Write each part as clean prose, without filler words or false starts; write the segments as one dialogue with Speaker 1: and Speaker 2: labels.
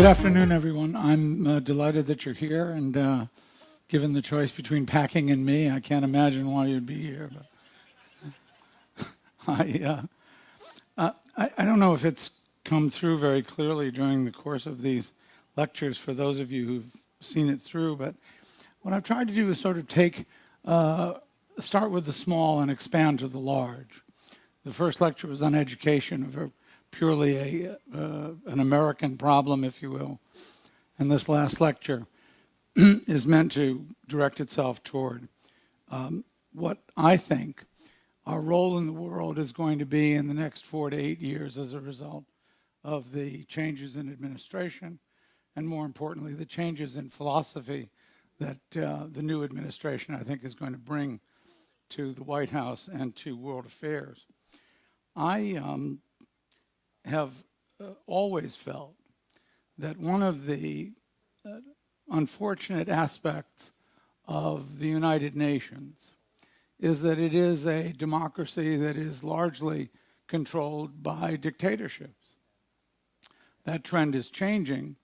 Speaker 1: Good afternoon, everyone. I'm delighted that you're here, and given the choice between packing and me, I can't imagine why you'd be here. But I don't know if it's come through very clearly during the course of these lectures for those of you who've seen it through, but what I've tried to do is sort of start with the small and expand to the large. The first lecture was on education, purely an American problem, if you will. And this last lecture is meant to direct itself toward what I think our role in the world is going to be in the next 4 to 8 years as a result of the changes in administration, and more importantly, the changes in philosophy that the new administration, I think, is going to bring to the White House and to world affairs. I have always felt that one of the unfortunate aspects of the United Nations is that it is a democracy that is largely controlled by dictatorships. That trend is changing,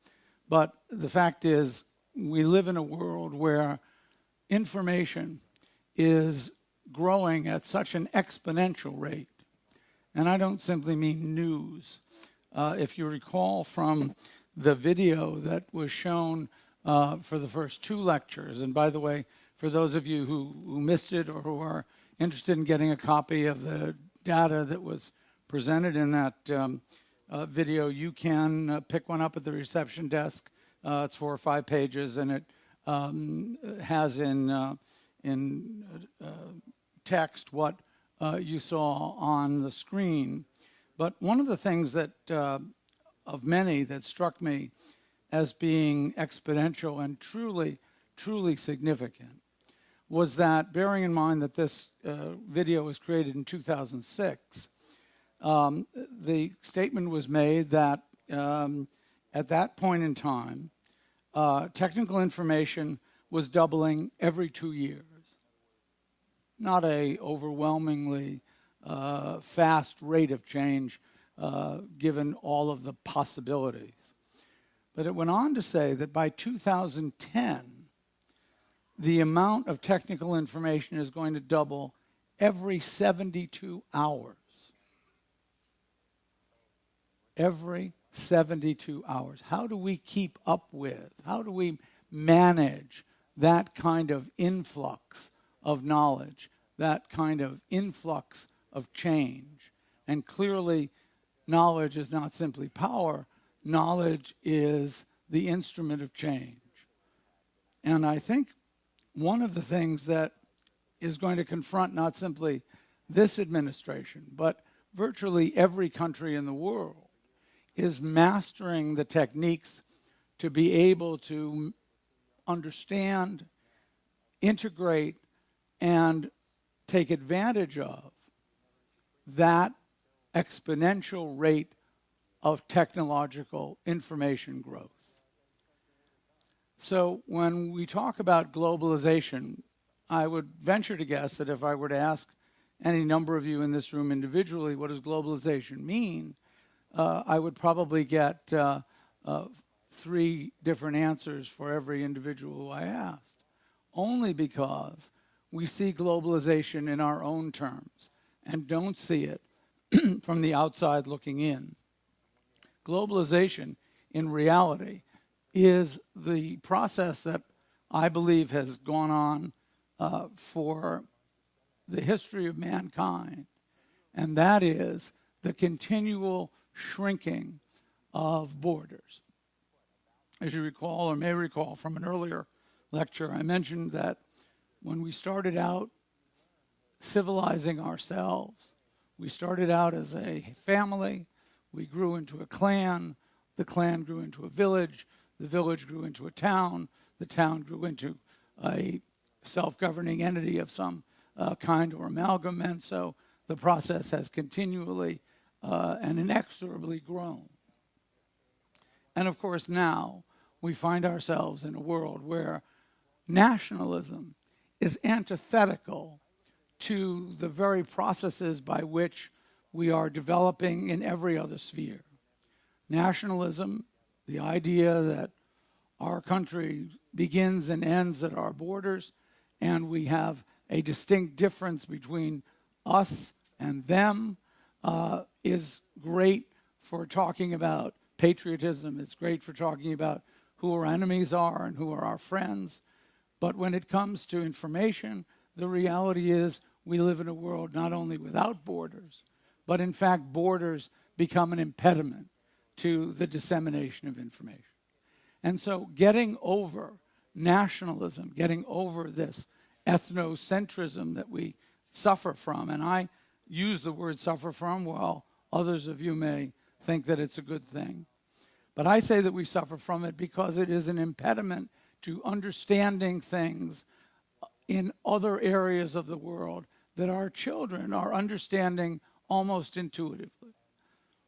Speaker 1: but the fact is we live in a world where information is growing at such an exponential rate. And I don't simply mean news. If you recall from the video that was shown for the first 2 lectures, and by the way, for those of you who missed it or who are interested in getting a copy of the data that was presented in that video, you can pick one up at the reception desk. It's 4 or 5 pages, and it has in text what you saw on the screen. But one of the things that, of many, that struck me as being exponential and truly, truly significant was that, bearing in mind that this video was created in 2006, the statement was made that at that point in time, technical information was doubling every 2 years. Not a overwhelmingly fast rate of change given all of the possibilities. But it went on to say that by 2010, the amount of technical information is going to double every 72 hours. Every 72 hours. How do we keep up with, how do we manage that kind of influx of knowledge, that kind of influx of change? And clearly, knowledge is not simply power. Knowledge is the instrument of change. And I think one of the things that is going to confront not simply this administration, but virtually every country in the world, is mastering the techniques to be able to understand, integrate, and take advantage of that exponential rate of technological information growth. So when we talk about globalization, I would venture to guess that if I were to ask any number of you in this room individually, what does globalization mean? I would probably get 3 different answers for every individual who I asked, only because we see globalization in our own terms and don't see it from the outside looking in. Globalization, in reality, is the process that I believe has gone on for the history of mankind, and that is the continual shrinking of borders. As you recall or may recall from an earlier lecture, I mentioned that when we started out civilizing ourselves, we started out as a family, we grew into a clan, the clan grew into a village, the village grew into a town, the town grew into a self-governing entity of some kind or amalgam, and so the process has continually and inexorably grown. And of course now we find ourselves in a world where nationalism is antithetical to the very processes by which we are developing in every other sphere. Nationalism The idea that our country begins and ends at our borders, and we have a distinct difference between us and them is great for talking about patriotism. It's great for talking about who our enemies are and who are our friends. But when it comes to information, the reality is we live in a world not only without borders, but in fact borders become an impediment to the dissemination of information. And so getting over nationalism, getting over this ethnocentrism that we suffer from, and I use the word suffer from while others of you may think that it's a good thing. But I say that we suffer from it because it is an impediment to understanding things in other areas of the world that our children are understanding almost intuitively.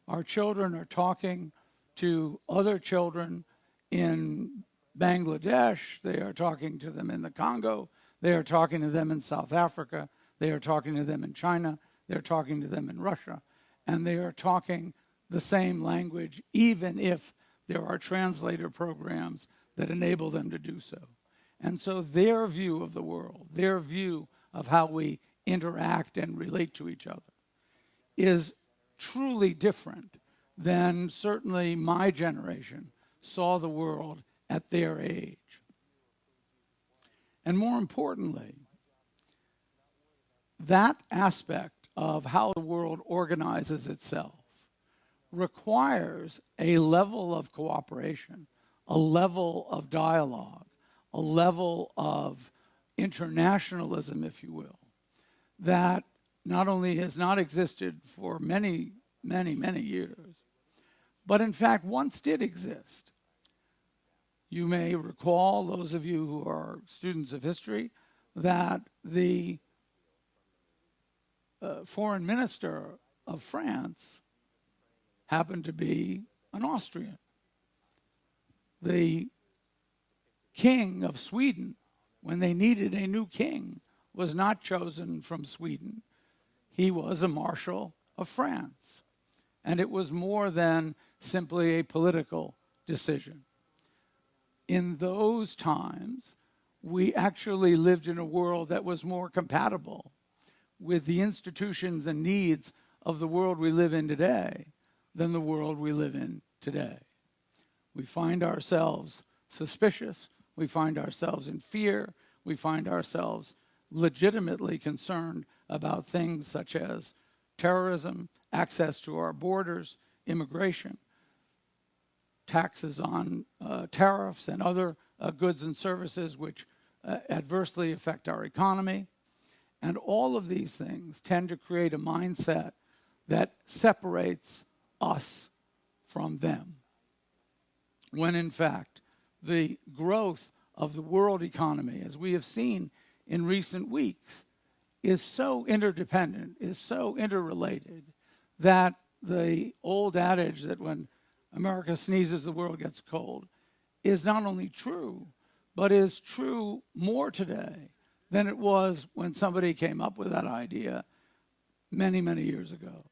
Speaker 1: Our children are talking to other children in Bangladesh, they are talking to them in the Congo, they are talking to them in South Africa, they are talking to them in China, they're talking to them in Russia, and they are talking the same language even if there are translator programs that enable them to do so. And so their view of the world, their view of how we interact and relate to each other is truly different than certainly my generation saw the world at their age. And more importantly, that aspect of how the world organizes itself requires a level of cooperation, a level of dialogue, a level of internationalism, if you will, that not only has not existed for many, many, many years, but in fact once did exist. You may recall, those of you who are students of history, that the foreign minister of France happened to be an Austrian. The king of Sweden, when they needed a new king, was not chosen from Sweden. He was a marshal of France. And it was more than simply a political decision. In those times, we actually lived in a world that was more compatible with the institutions and needs of the world we live in today than the world we live in today. We find ourselves suspicious. We find ourselves in fear. We find ourselves legitimately concerned about things such as terrorism, access to our borders, immigration, taxes on tariffs and other goods and services which adversely affect our economy. And all of these things tend to create a mindset that separates us from them, when in fact the growth of the world economy, as we have seen in recent weeks, is so interdependent, is so interrelated, that the old adage that when America sneezes, the world gets cold, is not only true, but is true more today than it was when somebody came up with that idea many, many years ago.